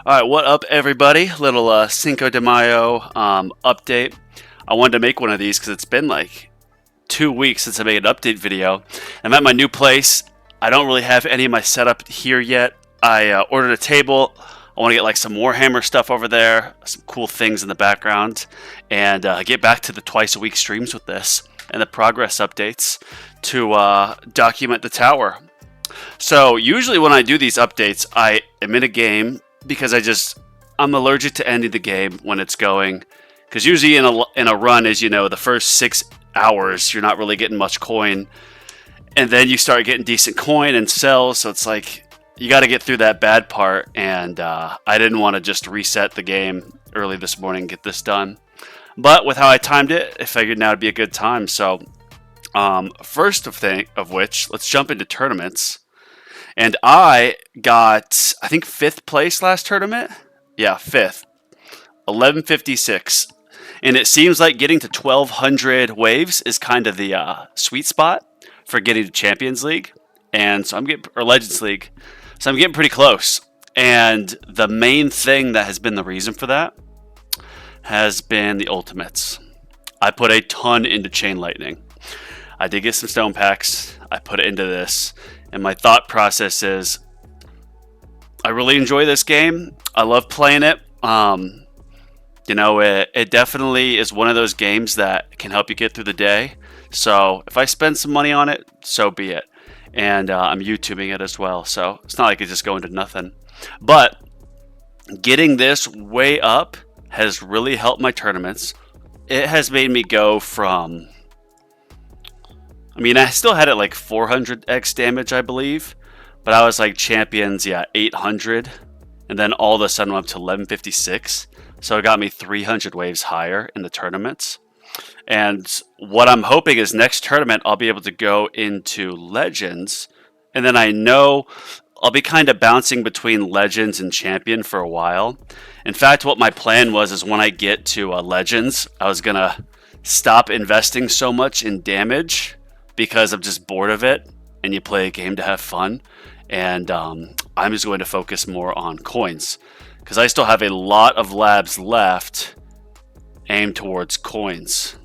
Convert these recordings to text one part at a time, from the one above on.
All right, what up, everybody? Little Cinco de Mayo update. I wanted to make one of these because it's been like 2 weeks since I made an update video. I'm at my new place. I don't really have any of my setup here yet. I ordered a table. I want to get like some Warhammer stuff over there, some cool things in the background, and get back to the twice-a-week streams with this and the progress updates to document the tower. So usually when I do these updates, I am in a game because I'm allergic to ending the game when it's going. Because usually in a run, as you know, the first 6 hours you're not really getting much coin, and then you start getting decent coin and sells. So it's like you got to get through that bad part, and I didn't want to just reset the game early this morning and get this done. But with how I timed it, I figured now would be a good time. So first of which, let's jump into tournaments. And I got, I think, 5th place last tournament. Yeah, 5th. 1156. And it seems like getting to 1200 waves is kind of the sweet spot for getting to Champions League. And so or Legends League. So I'm getting pretty close. And the main thing that has been the reason for that has been the ultimates. I put a ton into Chain Lightning. I did get some stone packs. I put it into this. And my thought process is, I really enjoy this game. I love playing it. You know, it definitely is one of those games that can help you get through the day. So if I spend some money on it, so be it. And I'm YouTubing it as well. So it's not like it's just going to nothing. But getting this way up has really helped my tournaments. It has made me go from... I mean, I still had it like 400x damage, I believe. But I was like champions, 800. And then all of a sudden went up to 1156. So it got me 300 waves higher in the tournaments. And what I'm hoping is next tournament, I'll be able to go into Legends. And then I know I'll be kind of bouncing between Legends and Champion for a while. In fact, what my plan was is when I get to Legends, I was going to stop investing so much in damage because I'm just bored of it, and you play a game to have fun. And I'm just going to focus more on coins, because I still have a lot of labs left aimed towards coins.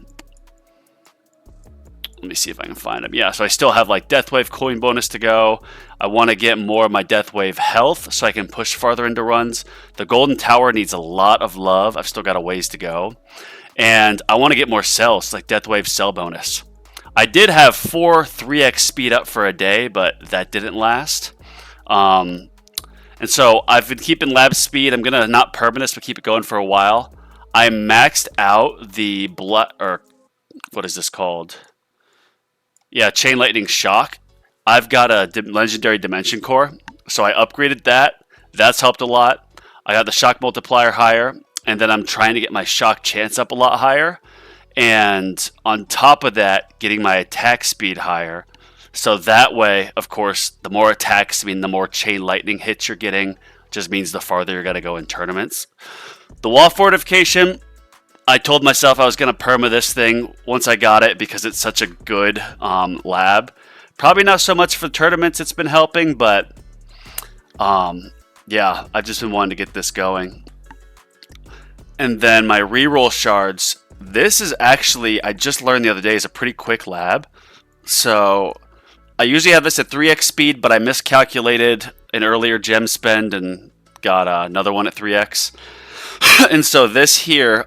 Let me see if I can find them. Yeah, so I still have like Deathwave coin bonus to go. I want to get more of my Deathwave health so I can push farther into runs. The Golden Tower needs a lot of love. I've still got a ways to go. And I want to get more cells, like Deathwave cell bonus. I did have 4 3x speed up for a day, but that didn't last. And so I've been keeping lab speed. I'm going to not permanent, but keep it going for a while. I maxed out the what is this called? Yeah, Chain Lightning Shock. I've got a Legendary Dimension Core, so I upgraded that. That's helped a lot. I got the Shock Multiplier higher, and then I'm trying to get my Shock Chance up a lot higher. And on top of that, getting my attack speed higher. So that way, of course, the more attacks mean the more Chain Lightning hits you're getting. Just means the farther you're going to go in tournaments. The wall fortification, I told myself I was going to perma this thing once I got it because it's such a good lab. Probably not so much for tournaments it's been helping, but yeah, I've just been wanting to get this going. And then my reroll shards. This is actually, I just learned the other day, is a pretty quick lab. So I usually have this at 3x speed, but I miscalculated an earlier gem spend and got another one at 3x. And so this here,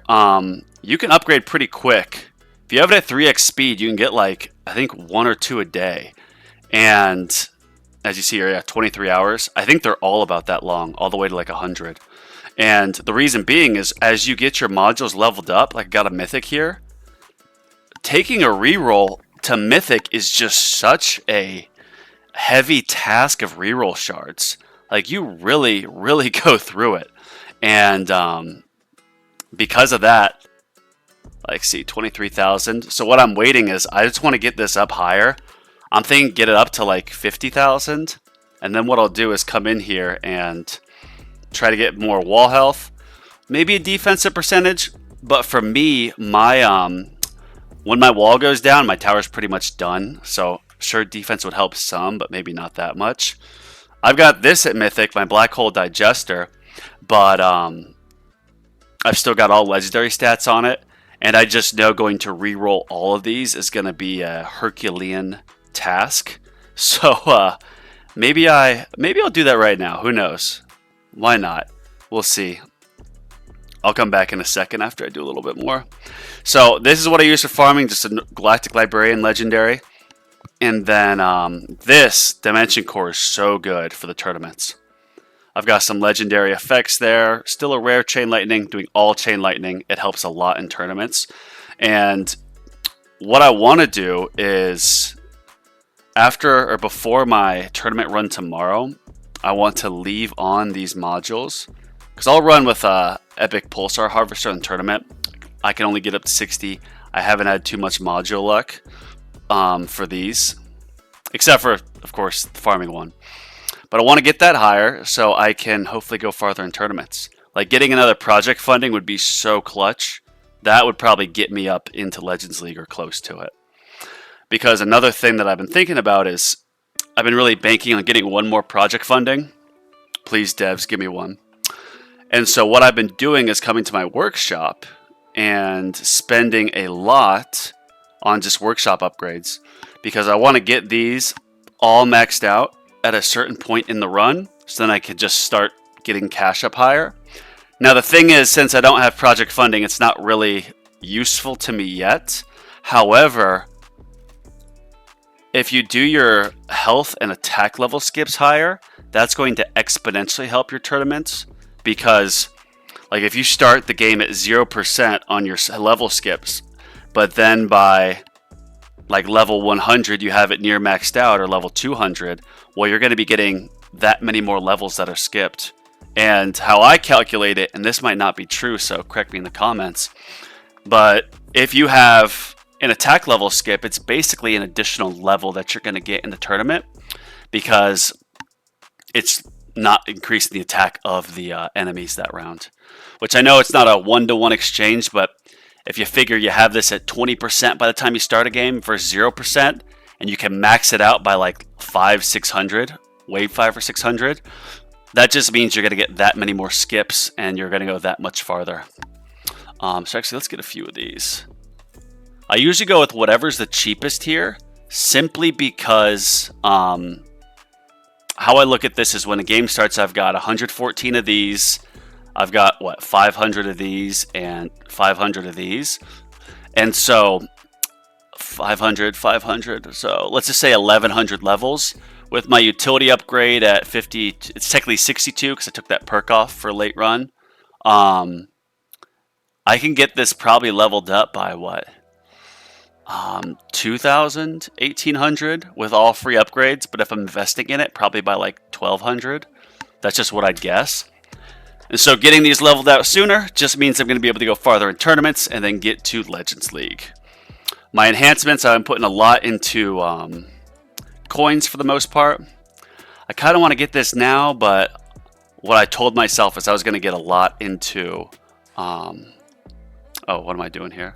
you can upgrade pretty quick. If you have it at 3x speed, you can get like, I think 1 or 2 a day. And as you see here, 23 hours. I think they're all about that long, all the way to like 100. And the reason being is as you get your modules leveled up, like I got a mythic here, taking a reroll to mythic is just such a heavy task of reroll shards. Like you really, really go through it. And because of that, like see, 23,000. So what I'm waiting is I just want to get this up higher. I'm thinking get it up to like 50,000. And then what I'll do is come in here and try to get more wall health, maybe a defensive percentage. But for me, my when my wall goes down, my tower's pretty much done. So sure, defense would help some, but maybe not that much. I've got this at Mythic, my Black Hole Digester. but I've still got all legendary stats on it, and I just know going to reroll all of these is going to be a Herculean task. So maybe I'll do that right now. Who knows? Why not? We'll see. I'll come back in a second after I do a little bit more. So this is what I use for farming, just a Galactic Librarian legendary. And then this Dimension Core is so good for the tournaments. I've got some legendary effects there. Still a rare Chain Lightning, doing all Chain Lightning. It helps a lot in tournaments. And what I want to do is, after or before my tournament run tomorrow, I want to leave on these modules. Because I'll run with Epic Pulsar Harvester in the tournament. I can only get up to 60. I haven't had too much module luck for these. Except for, of course, the farming one. But I want to get that higher so I can hopefully go farther in tournaments. Like getting another project funding would be so clutch. That would probably get me up into Legends League or close to it. Because another thing that I've been thinking about is I've been really banking on getting one more project funding. Please, devs, give me one. And so what I've been doing is coming to my workshop and spending a lot on just workshop upgrades. Because I want to get these all maxed out at a certain point in the run, so then I could just start getting cash up higher. Now the thing is, since I don't have project funding, it's not really useful to me yet. However, if you do your health and attack level skips higher, that's going to exponentially help your tournaments. Because like if you start the game at 0% on your level skips, but then by like level 100 you have it near maxed out, or level 200, well, you're going to be getting that many more levels that are skipped. And how I calculate it, and this might not be true, so correct me in the comments, but if you have an attack level skip, it's basically an additional level that you're going to get in the tournament, because it's not increasing the attack of the enemies that round. Which I know it's not a one-to-one exchange, but if you figure you have this at 20% by the time you start a game versus 0%, and you can max it out by like 500-600, wave 5 or 600, that just means you're going to get that many more skips and you're going to go that much farther. So actually, let's get a few of these. I usually go with whatever's the cheapest here, simply because how I look at this is when a game starts, I've got 114 of these. I've got, 500 of these and 500 of these. And so 500, so let's just say 1100 levels. With my utility upgrade at 50, it's technically 62 because I took that perk off for a late run. I can get this probably leveled up by 2,000, 1,800 with all free upgrades. But if I'm investing in it, probably by like 1,200. That's just what I'd guess. And so getting these leveled out sooner just means I'm going to be able to go farther in tournaments and then get to Legends League. My enhancements, I've been putting a lot into coins for the most part. I kind of want to get this now, but what I told myself is I was going to get a lot into... oh, what am I doing here?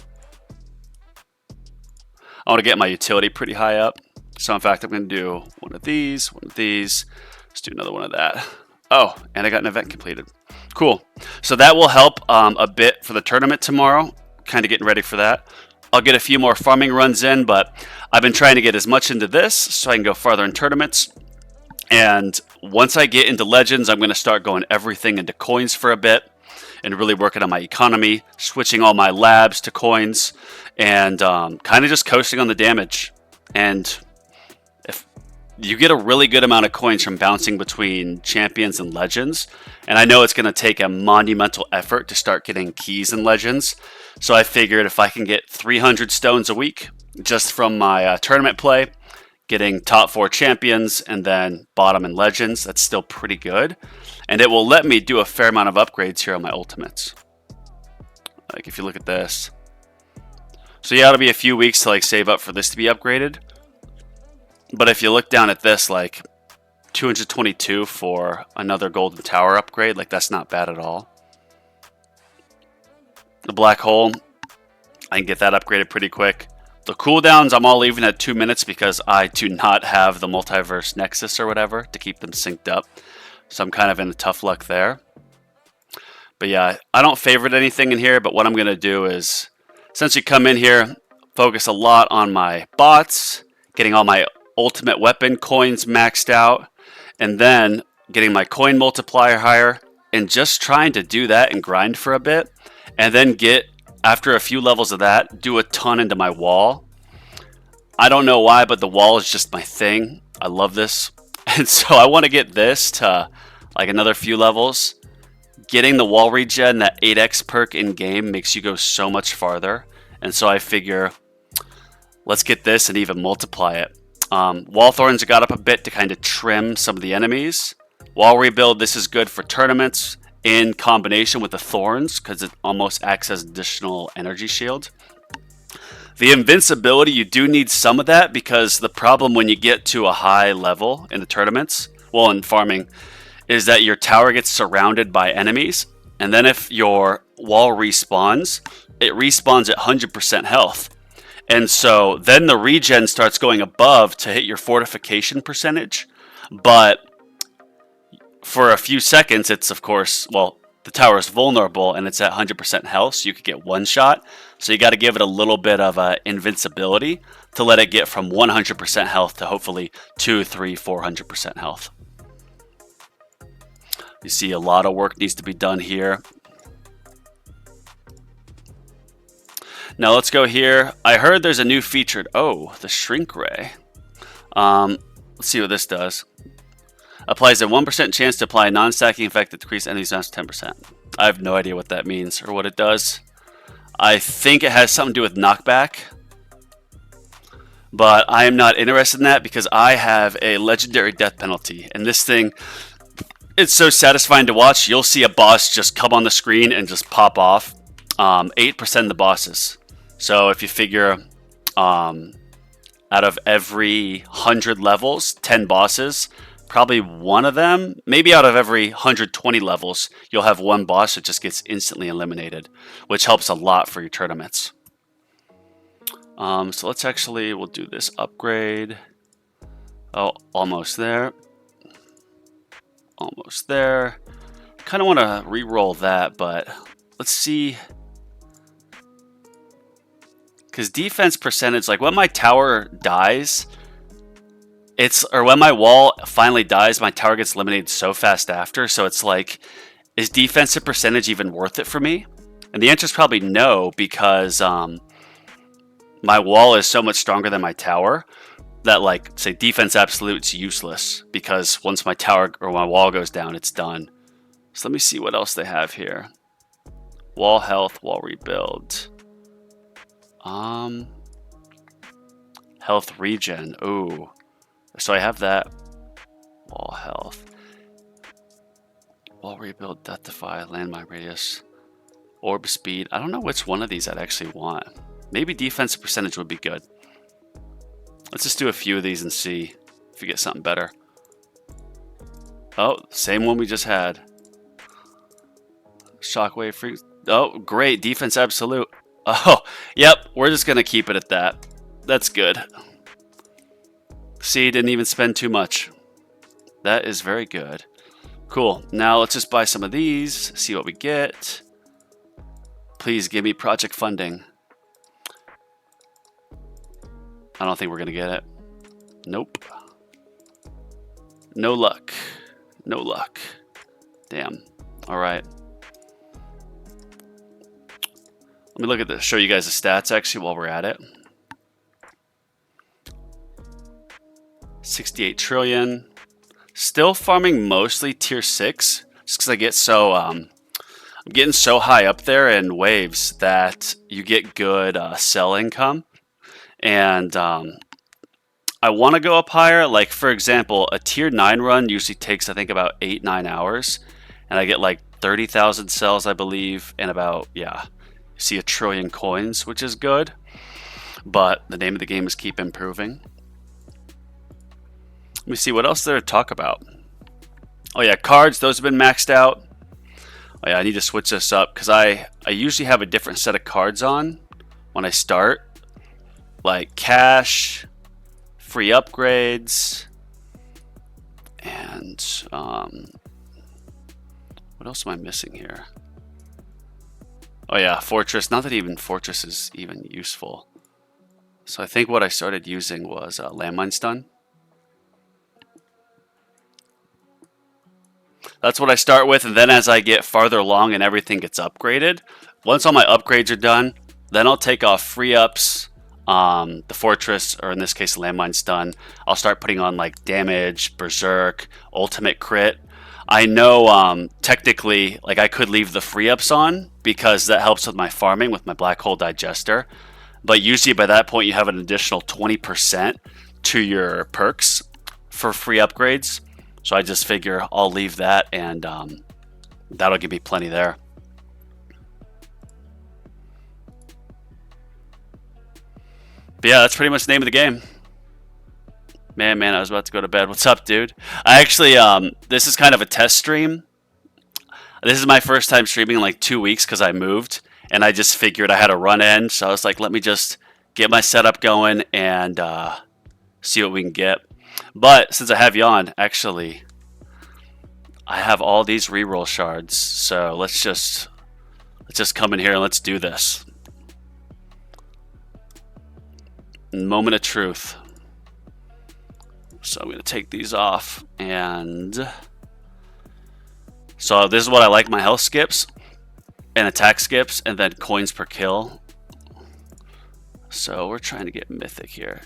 I want to get my utility pretty high up. So in fact, I'm going to do one of these. Let's do another one of that. Oh, and I got an event completed. Cool. So that will help a bit for the tournament tomorrow. Kind of getting ready for that. I'll get a few more farming runs in, but I've been trying to get as much into this so I can go farther in tournaments. And once I get into Legends, I'm going to start going everything into coins for a bit and really working on my economy, switching all my labs to coins, and kind of just coasting on the damage. And if you get a really good amount of coins from bouncing between champions and legends, and I know it's going to take a monumental effort to start getting keys in Legends, so I figured if I can get 300 stones a week just from my tournament play, getting top 4 champions and then bottom in Legends, that's still pretty good. And it will let me do a fair amount of upgrades here on my ultimates. Like if you look at this. So yeah, it'll be a few weeks to like save up for this to be upgraded. But if you look down at this, like 222 for another golden tower upgrade, like that's not bad at all. The black hole, I can get that upgraded pretty quick. The cooldowns, I'm all leaving at 2 minutes because I do not have the multiverse nexus or whatever to keep them synced up. So I'm kind of in a tough luck there. But yeah, I don't favorite anything in here, but what I'm going to do is, since you come in here, focus a lot on my bots, getting all my ultimate weapon coins maxed out, and then getting my coin multiplier higher, and just trying to do that and grind for a bit, and then get, after a few levels of that, do a ton into my wall. I don't know why, but the wall is just my thing. I love this. And so I want to get this to like another few levels. Getting the wall regen, that 8x perk in game, makes you go so much farther. And so I figure, let's get this and even multiply it. Wall thorns got up a bit to kind of trim some of the enemies. Wall rebuild, this is good for tournaments in combination with the thorns because it almost acts as additional energy shield. The invincibility, you do need some of that because the problem when you get to a high level in the tournaments, well, in farming, is that your tower gets surrounded by enemies. And then if your wall respawns, it respawns at 100% health. And so then the regen starts going above to hit your fortification percentage. But for a few seconds, it's of course, well, the tower is vulnerable and it's at 100% health, so you could get one shot. So you got to give it a little bit of invincibility to let it get from 100% health to hopefully 200, 300, 400% health. You see a lot of work needs to be done here. Now let's go here. I heard there's a new feature. Oh, the shrink ray. Let's see what this does. Applies a 1% chance to apply a non-stacking effect that decreases enemies mass 10%. I have no idea what that means or what it does. I think it has something to do with knockback. But I am not interested in that because I have a legendary death penalty. And this thing, it's so satisfying to watch. You'll see a boss just come on the screen and just pop off. 8% of the bosses. So if you figure out of every 100 levels, 10 bosses, probably one of them, maybe out of every 120 levels, you'll have one boss that just gets instantly eliminated, which helps a lot for your tournaments. So let's actually, we'll do this upgrade. Oh, almost there. Almost there. Kind of want to re-roll that, but let's see. Because defense percentage, like when my tower dies, or when my wall finally dies, my tower gets eliminated so fast after. So it's like, is defensive percentage even worth it for me? And the answer is probably no, because my wall is so much stronger than my tower that, like, say defense absolute's useless because once my tower or my wall goes down, it's done. So let me see what else they have here. Wall health, wall rebuild. Health regen. Ooh. So I have that. Wall health. Wall rebuild, death defy, landmine radius, orb speed. I don't know which one of these I'd actually want. Maybe defensive percentage would be good. Let's just do a few of these and see if we get something better. Oh, same one we just had. Shockwave freeze. Oh, great. Defense absolute. Oh, yep. We're just going to keep it at that. That's good. See, didn't even spend too much. That is very good. Cool. Now let's just buy some of these, see what we get. Please give me project funding. I don't think we're going to get it. Nope. No luck. No luck. Damn. All right. Let me look at this, show you guys the stats actually while we're at it. 68 trillion. Still farming mostly tier 6, just because I get so I'm getting so high up there in waves that you get good sell income, and I want to go up higher. Like for example, a tier 9 run usually takes I think about 8-9 hours, and I get like 30,000 cells I believe, and about see 1 trillion coins, which is good. But the name of the game is keep improving. Let me see what else there to talk about. Oh yeah, cards, those have been maxed out. Oh yeah, I need to switch this up because I usually have a different set of cards on when I start. Like cash, free upgrades, and what else am I missing here? Oh yeah, fortress. Not that even fortress is even useful. So I think what I started using was landmine stun. That's what I start with, and then as I get farther along and everything gets upgraded, once all my upgrades are done, then I'll take off free ups, the fortress, or in this case, landmine stun. I'll start putting on like damage, berserk, ultimate crit. I know technically, like I could leave the free ups on because that helps with my farming with my black hole digester. But usually by that point, you have an additional 20% to your perks for free upgrades. So I just figure I'll leave that, and that'll give me plenty there. But yeah, that's pretty much the name of the game. Man, I was about to go to bed. What's up, dude? I actually, this is kind of a test stream. This is my first time streaming in like 2 weeks because I moved, and I just figured I had a run in. So I was like, let me just get my setup going and see what we can get. But since I have you on, actually, I have all these reroll shards. So let's just come in here and let's do this. Moment of truth. So I'm going to take these off, and so this is what I like: my health skips and attack skips, and then coins per kill. So we're trying to get mythic here.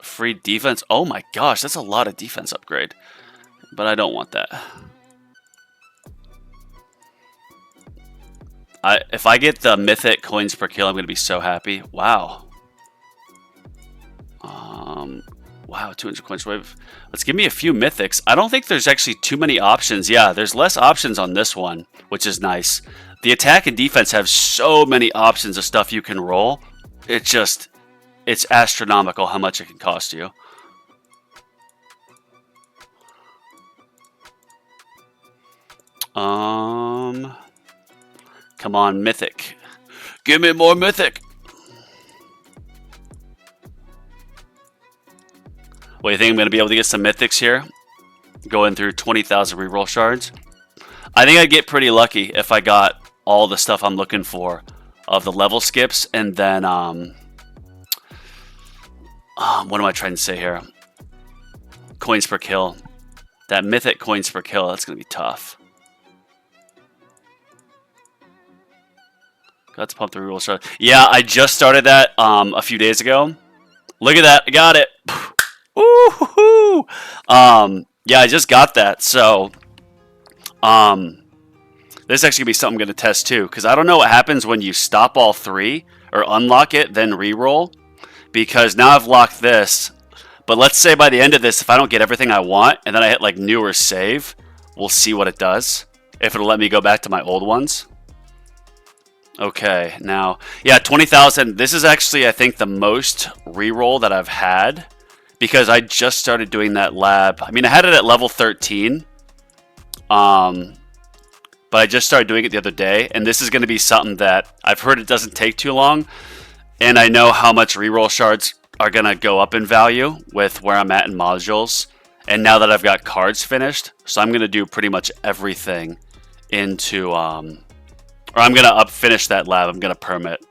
Free defense. Oh my gosh, that's a lot of defense upgrade, but I don't want that. If I get the mythic coins per kill, I'm going to be so happy. Wow. Wow, 200 coins wave. Let's give me a few mythics. I don't think there's actually too many options. Yeah, there's less options on this one, which is nice. The attack and defense have so many options of stuff you can roll. It's astronomical how much it can cost you. Come on, mythic. Give me more mythic. What do you think? I'm going to be able to get some mythics here? Going through 20,000 reroll shards. I think I'd get pretty lucky if I got all the stuff I'm looking for of the level skips, and then what am I trying to say here? Coins per kill. That mythic coins per kill, that's going to be tough. Got to pump the reroll shard. Yeah, I just started that a few days ago. Look at that. I got it. Woo-hoo-hoo. Yeah, I just got that. So this is actually going to be something I'm going to test too, because I don't know what happens when you stop all three or unlock it, then reroll. Because now I've locked this. But let's say by the end of this, if I don't get everything I want, and then I hit like new or save, we'll see what it does. If it'll let me go back to my old ones. Okay, now, yeah, 20,000. This is actually, I think, the most reroll that I've had, because I just started doing that lab. I mean, I had it at level 13, but I just started doing it the other day, and this is going to be something that I've heard it doesn't take too long, and I know how much reroll shards are going to go up in value with where I'm at in modules, and now that I've got cards finished, so I'm going to do pretty much everything into... or I'm going to finish that lab. I'm going to permit.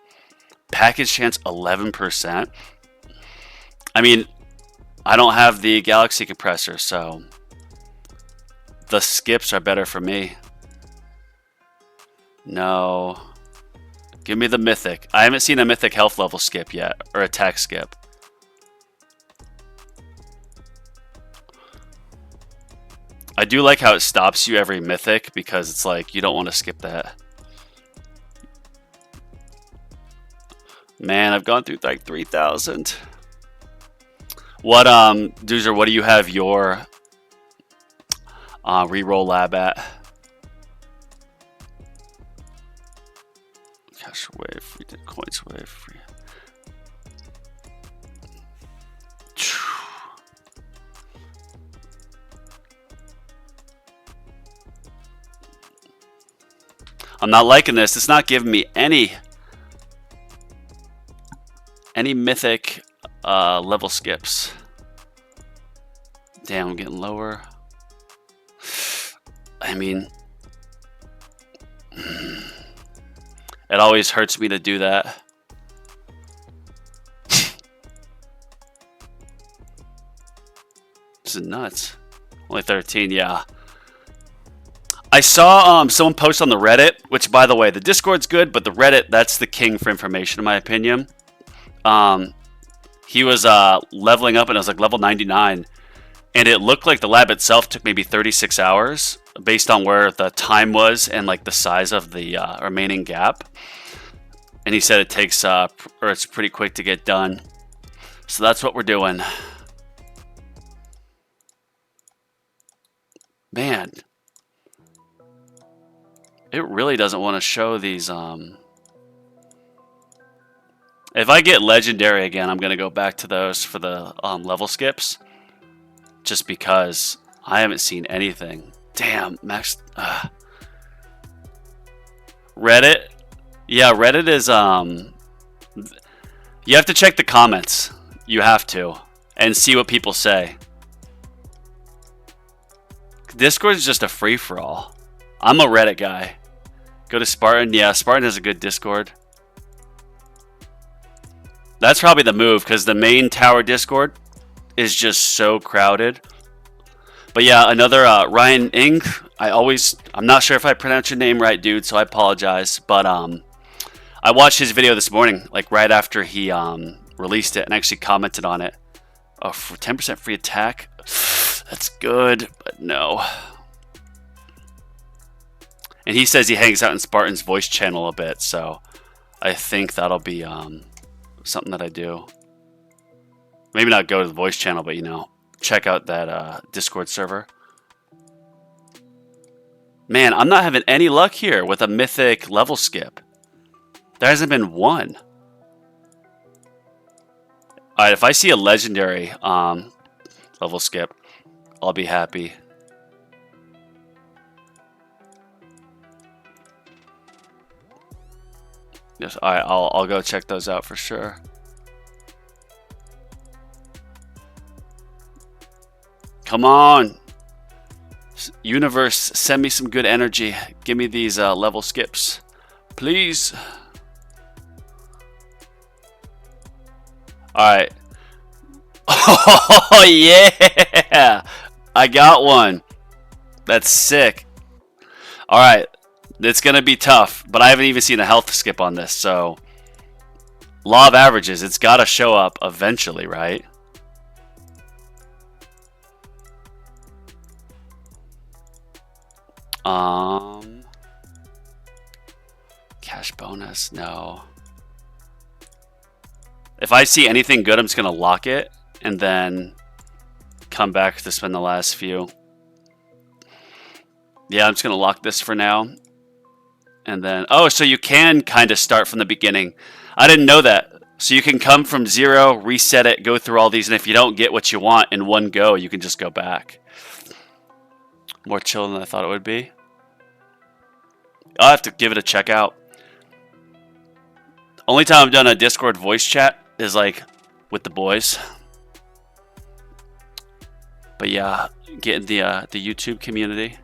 Package chance 11%. I mean, I don't have the galaxy compressor, so the skips are better for me. No. Give me the mythic. I haven't seen a mythic health level skip yet, or attack skip. I do like how it stops you every mythic, because it's like, you don't want to skip that. Man, I've gone through like 3,000. What, Doozer, what do you have your reroll lab at? Cash wave, free coins wave, free. I'm not liking this. It's not giving me any mythic level skips. Damn, I'm getting lower. I mean, it always hurts me to do that. This is nuts. Only 13, yeah. I saw someone post on the Reddit, which, by the way, the Discord's good, but the Reddit, that's the king for information, in my opinion. He was leveling up, and it was like level 99, and it looked like the lab itself took maybe 36 hours, based on where the time was and like the size of the remaining gap. And he said it takes, or it's pretty quick to get done. So that's what we're doing. Man, it really doesn't want to show these. If I get legendary again, I'm going to go back to those for the level skips. Just because I haven't seen anything. Damn, Max. Reddit. Yeah, Reddit is, you have to check the comments. You have to. And see what people say. Discord is just a free-for-all. I'm a Reddit guy. Go to Spartan. Yeah, Spartan has a good Discord. That's probably the move, because the main tower Discord is just so crowded. But yeah, another Ryan Ing. I'm not sure if I pronounce your name right, dude, so I apologize. But I watched his video this morning, like right after he released it, and actually commented on it. Oh, for 10% free attack. That's good, but no. And he says he hangs out in Spartan's voice channel a bit, so I think that'll be something that I do. Maybe not go to the voice channel, but, you know, check out that Discord server. Man, I'm not having any luck here with a mythic level skip. There hasn't been one. Alright, if I see a legendary level skip, I'll be happy. Yes, alright, I'll go check those out for sure. Come on! Universe, send me some good energy. Give me these level skips. Please. Alright. Oh, yeah! I got one. That's sick. Alright. It's going to be tough, but I haven't even seen a health skip on this, so... Law of averages, it's got to show up eventually, right? Cash bonus, no. If I see anything good, I'm just going to lock it and then come back to spend the last few. Yeah, I'm just going to lock this for now. And then, oh, so you can kind of start from the beginning. I didn't know that. So you can come from 0, reset it, go through all these, and if you don't get what you want in one go, you can just go back. More chill than I thought it would be. I'll have to give it a check out. Only time I've done a Discord voice chat is like with the boys. But yeah, getting the YouTube community.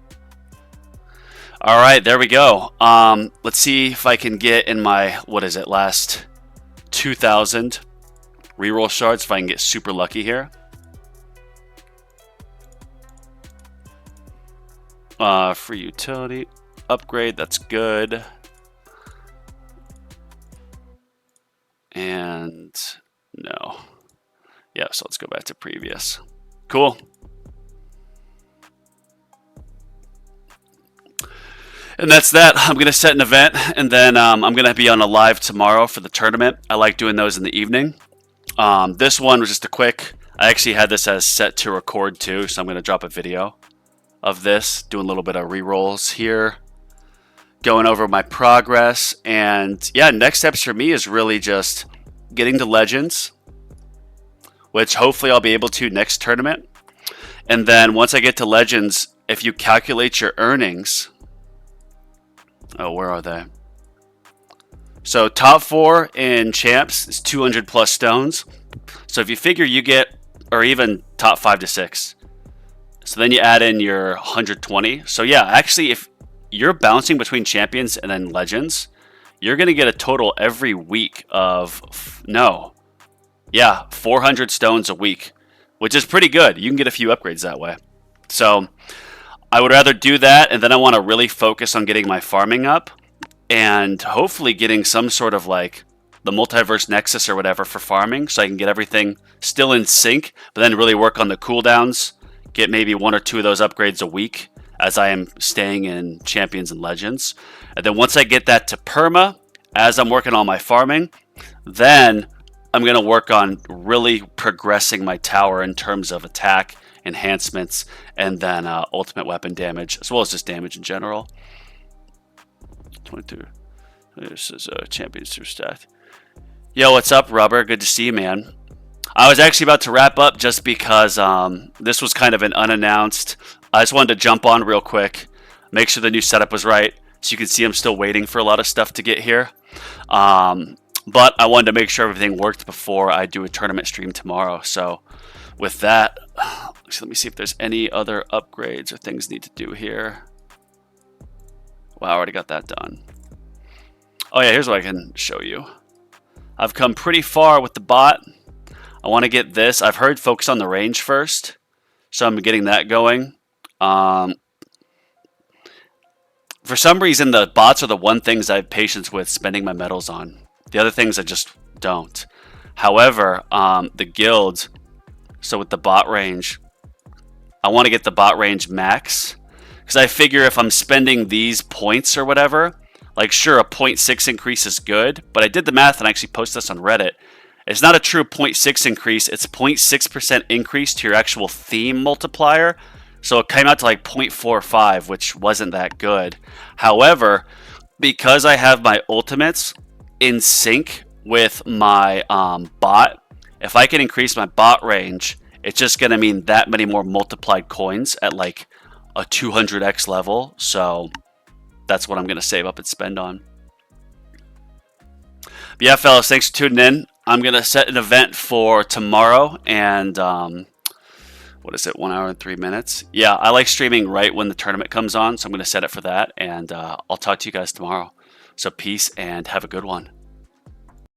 All right, there we go. Let's see if I can get in my, what is it, last 2,000 reroll shards, if I can get super lucky here. Free utility upgrade, that's good. And no. Yeah, so let's go back to previous. Cool. And that's that. I'm going to set an event, and then I'm going to be on a live tomorrow for the tournament. I like doing those in the evening. This one was just a quick... I actually had this as set to record too, so I'm going to drop a video of this, doing a little bit of rerolls here, going over my progress. And yeah, next steps for me is really just getting to Legends, which hopefully I'll be able to next tournament. And then once I get to Legends, if you calculate your earnings... Oh, where are they? So top 4 in champs is 200 plus stones. So if you figure you get, or even top 5 to 6, So then you add in your 120. So yeah, actually, if you're bouncing between champions and then legends, you're going to get a total every week of, 400 stones a week, which is pretty good. You can get a few upgrades that way. So I would rather do that, and then I want to really focus on getting my farming up and hopefully getting some sort of like the multiverse nexus or whatever for farming, so I can get everything still in sync, but then really work on the cooldowns, get maybe 1 or 2 of those upgrades a week as I am staying in champions and legends. And then once I get that to perma, as I'm working on my farming, then I'm going to work on really progressing my tower in terms of attack, enhancements, and then ultimate weapon damage, as well as just damage in general. 22. This is champions through stat. Yo, what's up, Rubber? Good to see you, man. I was actually about to wrap up just because this was kind of an unannounced. I just wanted to jump on real quick, make sure the new setup was right. So you can see I'm still waiting for a lot of stuff to get here. But I wanted to make sure everything worked before I do a tournament stream tomorrow. So with that, let me see if there's any other upgrades or things need to do here. Wow, I already got that done. Oh yeah, here's what I can show you. I've come pretty far with the bot. I want to get this. I've heard focus on the range first, so I'm getting that going. For some reason, the bots are the one things I have patience with spending my medals on. The other things I just don't. However, the guild, so with the bot range, I want to get the bot range max, because I figure if I'm spending these points or whatever, like sure, a 0.6 increase is good, but I did the math and I actually posted this on Reddit. It's not a true 0.6 increase, it's 0.6% increase to your actual theme multiplier. So it came out to like 0.45, which wasn't that good. However, because I have my ultimates in sync with my bot, if I can increase my bot range, it's just going to mean that many more multiplied coins at like a 200x level. So that's what I'm going to save up and spend on. But yeah, fellas, thanks for tuning in. I'm going to set an event for tomorrow and what is it, 1 hour and 3 minutes? Yeah, I like streaming right when the tournament comes on, so I'm going to set it for that, and I'll talk to you guys tomorrow. So peace and have a good one.